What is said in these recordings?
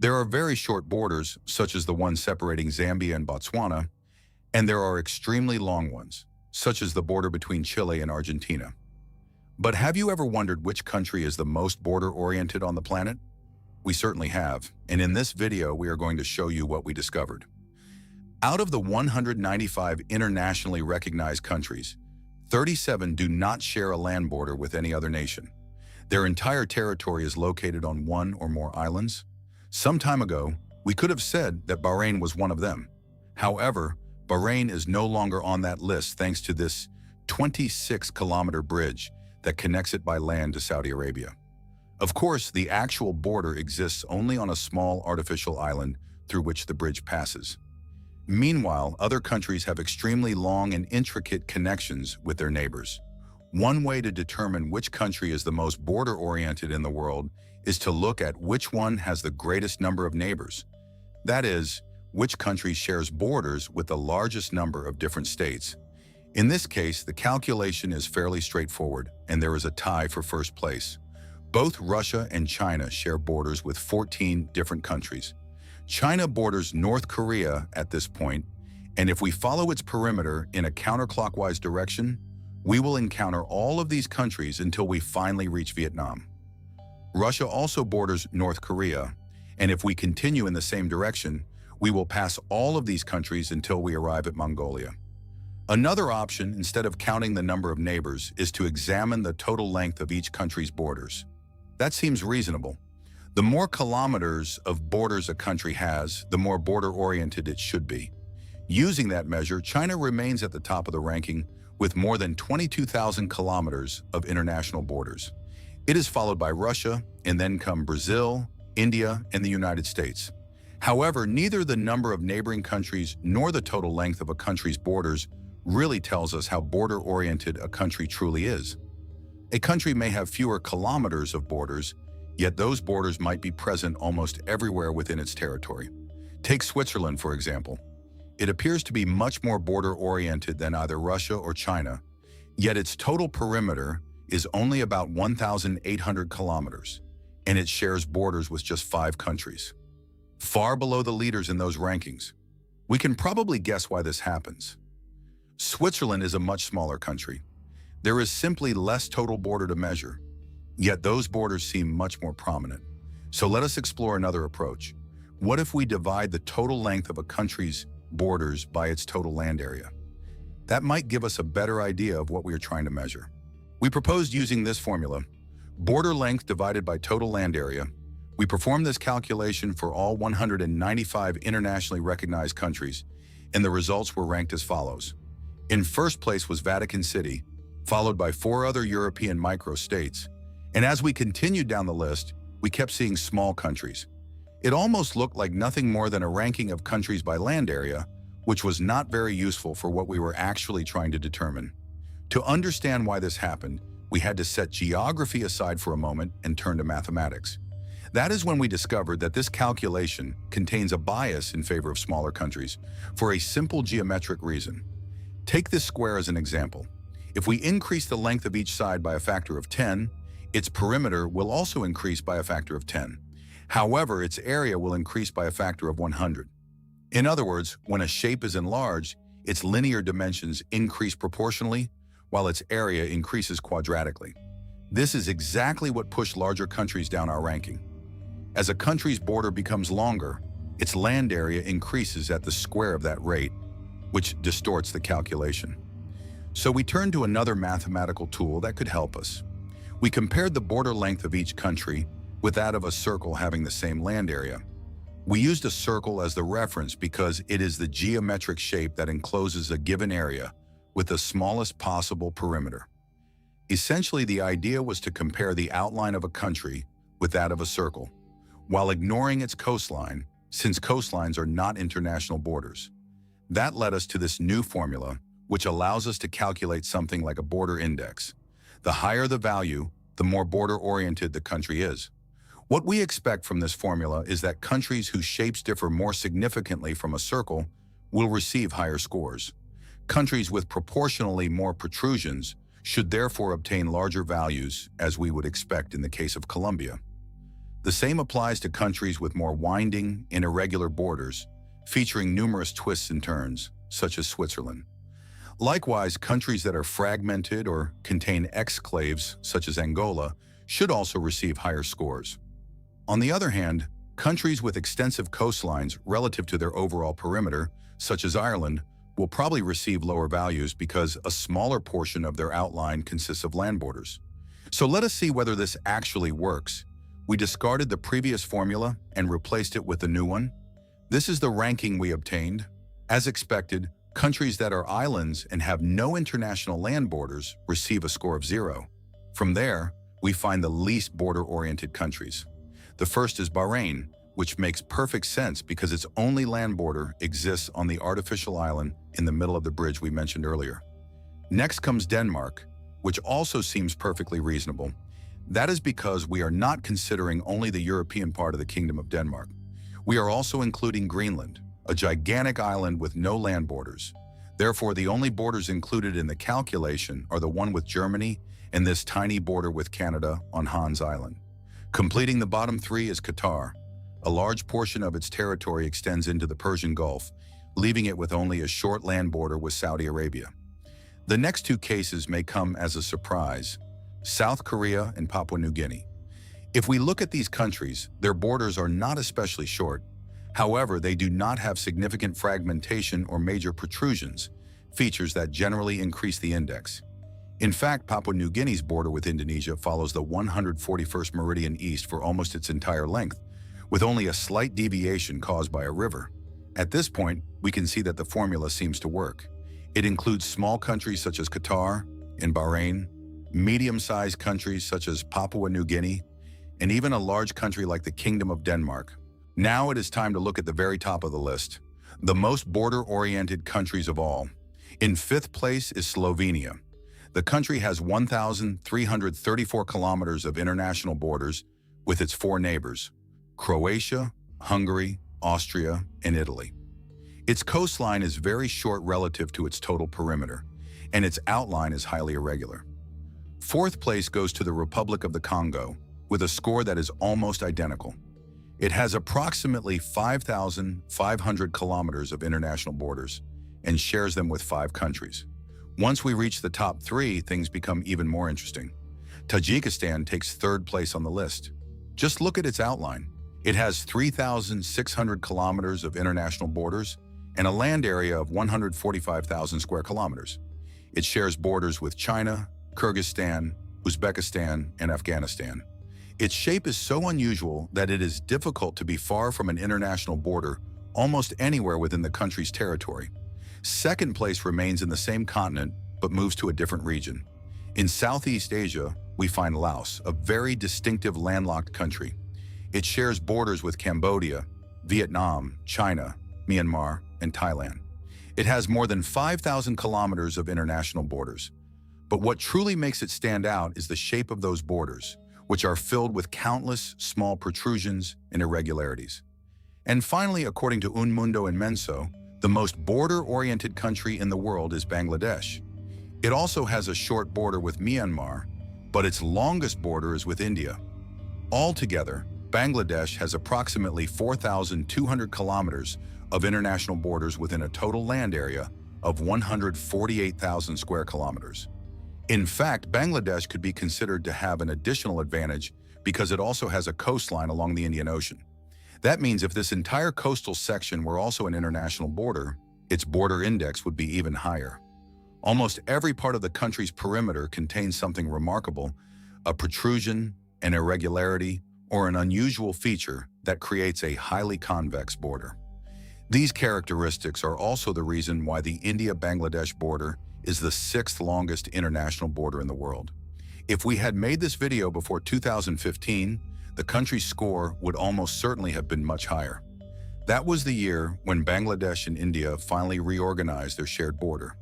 There are very short borders, such as the one separating Zambia and Botswana, and there are extremely long ones, such as the border between Chile and Argentina. But have you ever wondered which country is the most border-oriented on the planet? We certainly have, and in this video we are going to show you what we discovered. Out of the 195 internationally recognized countries, 37 do not share a land border with any other nation. Their entire territory is located on one or more islands. Some time ago, we could have said that Bahrain was one of them. However, Bahrain is no longer on that list thanks to this 26-kilometer bridge that connects it by land to Saudi Arabia. Of course, the actual border exists only on a small artificial island through which the bridge passes. Meanwhile, other countries have extremely long and intricate connections with their neighbors. One way to determine which country is the most border-oriented in the world is to look at which one has the greatest number of neighbors. That is, which country shares borders with the largest number of different states. In this case, the calculation is fairly straightforward, and there is a tie for first place. Both Russia and China share borders with 14 different countries. China borders North Korea at this point, and if we follow its perimeter in a counterclockwise direction, we will encounter all of these countries until we finally reach Vietnam. Russia also borders North Korea, and if we continue in the same direction, we will pass all of these countries until we arrive at Mongolia. Another option, instead of counting the number of neighbors, is to examine the total length of each country's borders. That seems reasonable. The more kilometers of borders a country has, the more border-oriented it should be. Using that measure, China remains at the top of the ranking with more than 22,000 kilometers of international borders. It is followed by Russia, and then come Brazil, India, and the United States. However, neither the number of neighboring countries nor the total length of a country's borders really tells us how border-oriented a country truly is. A country may have fewer kilometers of borders, yet those borders might be present almost everywhere within its territory. Take Switzerland, for example. It appears to be much more border-oriented than either Russia or China, yet its total perimeter is only about 1,800 kilometers, and it shares borders with just 5 countries. Far below the leaders in those rankings. We can probably guess why this happens. Switzerland is a much smaller country. There is simply less total border to measure, yet those borders seem much more prominent. So let us explore another approach. What if we divide the total length of a country's borders by its total land area? That might give us a better idea of what we are trying to measure. We proposed using this formula, border length divided by total land area. We performed this calculation for all 195 internationally recognized countries, and the results were ranked as follows. In first place was Vatican City, followed by 4 other European microstates. And as we continued down the list, we kept seeing small countries. It almost looked like nothing more than a ranking of countries by land area, which was not very useful for what we were actually trying to determine. To understand why this happened, we had to set geography aside for a moment and turn to mathematics. That is when we discovered that this calculation contains a bias in favor of smaller countries for a simple geometric reason. Take this square as an example. If we increase the length of each side by a factor of 10, its perimeter will also increase by a factor of 10. However, its area will increase by a factor of 100. In other words, when a shape is enlarged, its linear dimensions increase proportionally, while its area increases quadratically. This is exactly what pushed larger countries down our ranking. As a country's border becomes longer, its land area increases at the square of that rate, which distorts the calculation. So we turned to another mathematical tool that could help us. We compared the border length of each country with that of a circle having the same land area. We used a circle as the reference because it is the geometric shape that encloses a given area with the smallest possible perimeter. Essentially, the idea was to compare the outline of a country with that of a circle, while ignoring its coastline, since coastlines are not international borders. That led us to this new formula, which allows us to calculate something like a border index. The higher the value, the more border-oriented the country is. What we expect from this formula is that countries whose shapes differ more significantly from a circle will receive higher scores. Countries with proportionally more protrusions should therefore obtain larger values, as we would expect in the case of Colombia. The same applies to countries with more winding and irregular borders, featuring numerous twists and turns, such as Switzerland. Likewise, countries that are fragmented or contain exclaves, such as Angola, should also receive higher scores. On the other hand, countries with extensive coastlines relative to their overall perimeter, such as Ireland, will probably receive lower values because a smaller portion of their outline consists of land borders. So let us see whether this actually works. We discarded the previous formula and replaced it with the new one. This is the ranking we obtained. As expected, countries that are islands and have no international land borders receive a score of 0. From there, we find the least border-oriented countries. The first is Bahrain, which makes perfect sense because its only land border exists on the artificial island in the middle of the bridge we mentioned earlier. Next comes Denmark, which also seems perfectly reasonable. That is because we are not considering only the European part of the Kingdom of Denmark. We are also including Greenland, a gigantic island with no land borders. Therefore, the only borders included in the calculation are the one with Germany and this tiny border with Canada on Hans Island. Completing the bottom 3 is Qatar. A large portion of its territory extends into the Persian Gulf, leaving it with only a short land border with Saudi Arabia. The next 2 cases may come as a surprise: South Korea and Papua New Guinea. If we look at these countries, their borders are not especially short. However, they do not have significant fragmentation or major protrusions, features that generally increase the index. In fact, Papua New Guinea's border with Indonesia follows the 141st meridian east for almost its entire length, with only a slight deviation caused by a river. At this point, we can see that the formula seems to work. It includes small countries such as Qatar and Bahrain, medium-sized countries such as Papua New Guinea, and even a large country like the Kingdom of Denmark. Now it is time to look at the very top of the list, the most border-oriented countries of all. In 5th place is Slovenia. The country has 1,334 kilometers of international borders with its 4 neighbors: Croatia, Hungary, Austria, and Italy. Its coastline is very short relative to its total perimeter, and its outline is highly irregular. 4th place goes to the Republic of the Congo, with a score that is almost identical. It has approximately 5,500 kilometers of international borders and shares them with 5 countries. Once we reach the top 3, things become even more interesting. Tajikistan takes 3rd place on the list. Just look at its outline. It has 3,600 kilometers of international borders and a land area of 145,000 square kilometers. It shares borders with China, Kyrgyzstan, Uzbekistan, and Afghanistan. Its shape is so unusual that it is difficult to be far from an international border almost anywhere within the country's territory. 2nd place remains in the same continent but moves to a different region. In Southeast Asia, we find Laos, a very distinctive landlocked country. It shares borders with Cambodia, Vietnam, China, Myanmar, and Thailand. It has more than 5,000 kilometers of international borders. But what truly makes it stand out is the shape of those borders, which are filled with countless small protrusions and irregularities. And finally, according to Un Mundo Inmenso, the most border-oriented country in the world is Bangladesh. It also has a short border with Myanmar, but its longest border is with India. Altogether, Bangladesh has approximately 4,200 kilometers of international borders within a total land area of 148,000 square kilometers. In fact, Bangladesh could be considered to have an additional advantage because it also has a coastline along the Indian Ocean. That means if this entire coastal section were also an international border, its border index would be even higher. Almost every part of the country's perimeter contains something remarkable, a protrusion, an irregularity, or an unusual feature that creates a highly convex border. These characteristics are also the reason why the India-Bangladesh border is the 6th longest international border in the world. If we had made this video before 2015, the country's score would almost certainly have been much higher. That was the year when Bangladesh and India finally reorganized their shared border.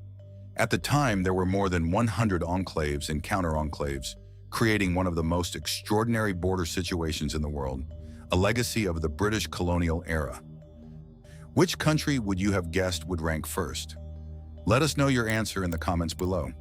At the time, there were more than 100 enclaves and counter-enclaves, creating one of the most extraordinary border situations in the world, a legacy of the British colonial era. Which country would you have guessed would rank first? Let us know your answer in the comments below.